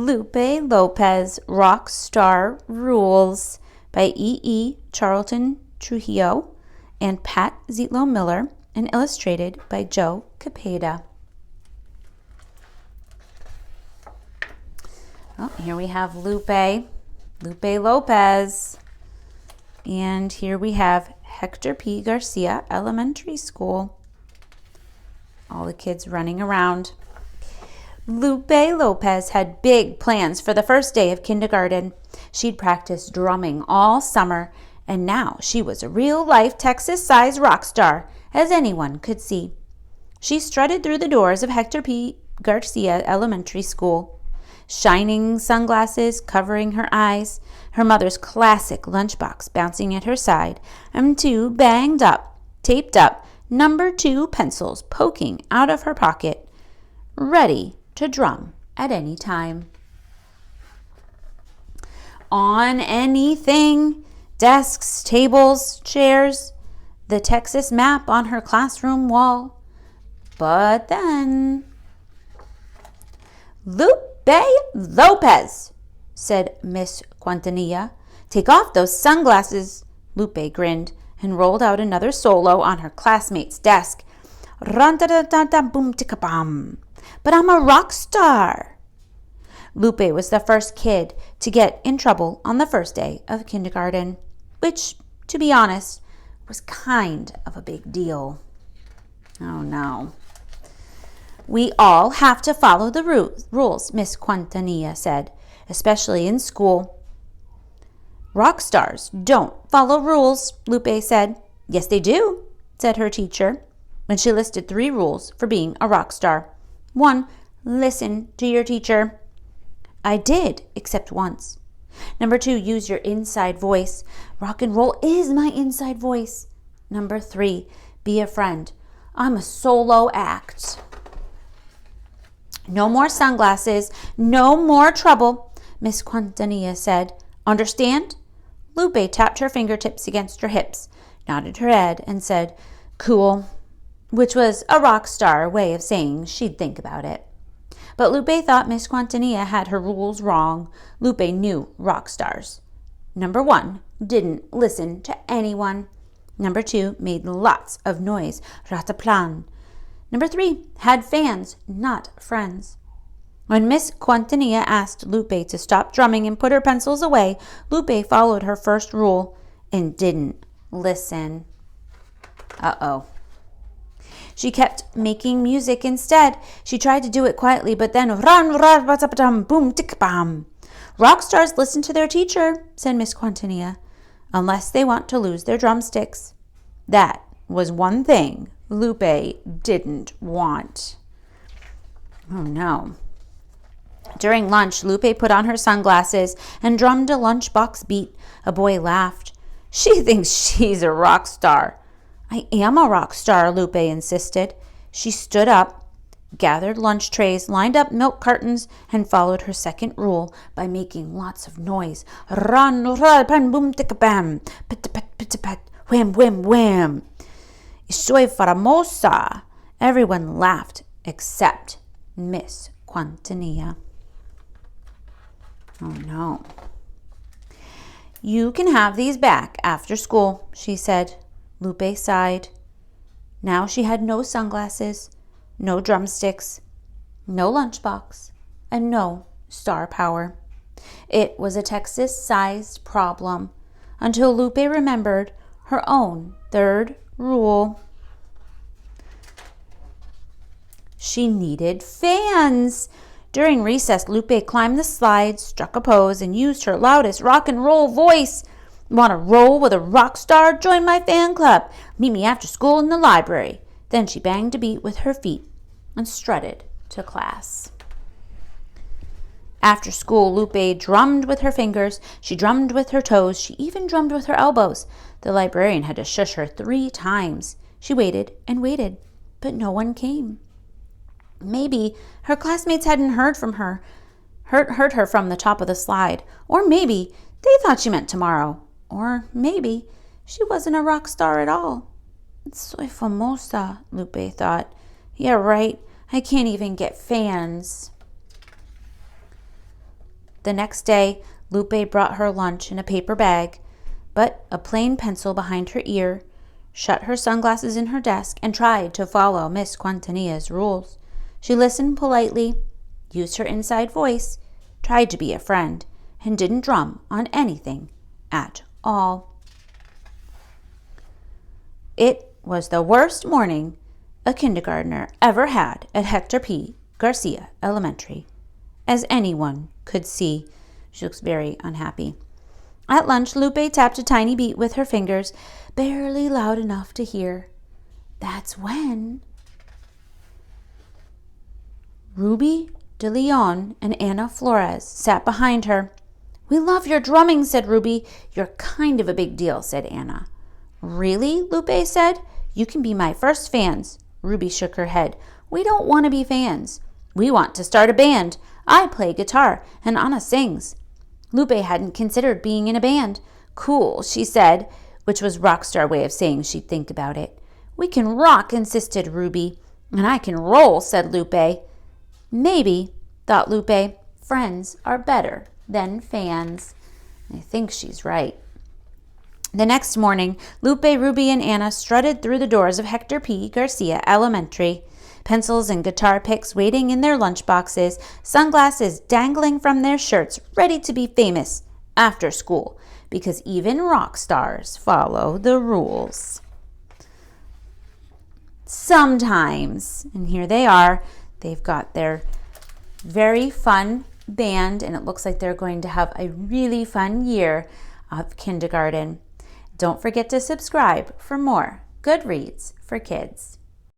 Lupe Lopez, Rock Star Rules by E. Charlton-Trujillo and Pat Zietlow Miller, and illustrated by Joe Capeda. Oh, here we have Lupe Lopez. And here we have Hector P. Garcia Elementary School. All the kids running around. Lupe Lopez had big plans for the first day of kindergarten. She'd practiced drumming all summer, and now she was a real-life Texas-sized rock star, as anyone could see. She strutted through the doors of Hector P. Garcia Elementary School, shining sunglasses covering her eyes, her mother's classic lunchbox bouncing at her side, and two banged up, taped up, number 2 pencils poking out of her pocket, ready to drum at any time. On anything, desks, tables, chairs, the Texas map on her classroom wall. But then, Lupe Lopez, said Miss Quintanilla. Take off those sunglasses. Lupe grinned and rolled out another solo on her classmate's desk. Run-da-da-da-da-boom-ticka-bum. But I'm a rock star. Lupe was the first kid to get in trouble on the first day of kindergarten, which, to be honest, was kind of a big deal. Oh, no. We all have to follow the rules, Miss Quintanilla said, especially in school. Rock stars don't follow rules, Lupe said. Yes, they do, said her teacher, when she listed 3 rules for being a rock star. 1, listen to your teacher. I did, except once. Number 2, use your inside voice. Rock and roll is my inside voice. Number 3, be a friend. I'm a solo act. No more sunglasses, no more trouble, Miss Quintanilla said. Understand? Lupe tapped her fingertips against her hips, nodded her head, and said, cool, which was a rock star way of saying she'd think about it. But Lupe thought Miss Quintanilla had her rules wrong. Lupe knew rock stars. Number 1, didn't listen to anyone. Number 2, made lots of noise, rataplan. Number 3, had fans, not friends. When Miss Quintanilla asked Lupe to stop drumming and put her pencils away, Lupe followed her first rule and didn't listen. Uh-oh. She kept making music instead. She tried to do it quietly, but then boom, tick, bam. Rock stars listen to their teacher, said Miss Quintanilla, unless they want to lose their drumsticks. That was one thing Lupe didn't want. Oh, no. During lunch, Lupe put on her sunglasses and drummed a lunchbox beat. A boy laughed. She thinks she's a rock star. I am a rock star, Lupe insisted. She stood up, gathered lunch trays, lined up milk cartons, and followed her second rule by making lots of noise. Run, run, pan, boom, ticka, bam, pit, pit, pit, pit, wham, wham, wham. Soy famosa. Everyone laughed except Miss Quintanilla. Oh, no. You can have these back after school, she said. Lupe sighed. Now she had no sunglasses, no drumsticks, no lunchbox, and no star power. It was a Texas-sized problem until Lupe remembered her own third rule. She needed fans. During recess, Lupe climbed the slides, struck a pose, and used her loudest rock and roll voice. Want to roll with a rock star? Join my fan club. Meet me after school in the library. Then she banged a beat with her feet and strutted to class. After school, Lupe drummed with her fingers. She drummed with her toes. She even drummed with her elbows. The librarian had to shush her 3 times. She waited and waited, but no one came. Maybe her classmates hadn't heard her from the top of the slide. Or maybe they thought she meant tomorrow. Or maybe she wasn't a rock star at all. Soy famosa, Lupe thought. Yeah, right. I can't even get fans. The next day, Lupe brought her lunch in a paper bag, but a plain pencil behind her ear, shut her sunglasses in her desk, and tried to follow Miss Quintanilla's rules. She listened politely, used her inside voice, tried to be a friend, and didn't drum on anything at all. It was the worst morning a kindergartner ever had at Hector P. Garcia Elementary, as anyone could see. She looks very unhappy. At lunch, Lupe tapped a tiny beat with her fingers, barely loud enough to hear. That's when Ruby de Leon and Anna Flores sat behind her. We love your drumming, said Ruby. You're kind of a big deal, said Anna. Really? Lupe said. You can be my first fans. Ruby shook her head. We don't want to be fans. We want to start a band. I play guitar and Anna sings. Lupe hadn't considered being in a band. Cool, she said, which was rock star way of saying she'd think about it. We can rock, insisted Ruby. And I can roll, said Lupe. Maybe, thought Lupe, friends are better than fans. I think she's right. The next morning, Lupe, Ruby, and Anna strutted through the doors of Hector P. Garcia Elementary, pencils and guitar picks waiting in their lunchboxes, sunglasses dangling from their shirts, ready to be famous after school, because even rock stars follow the rules. Sometimes, and here they are, they've got their very fun band, and it looks like they're going to have a really fun year of kindergarten. Don't forget to subscribe for more good reads for kids.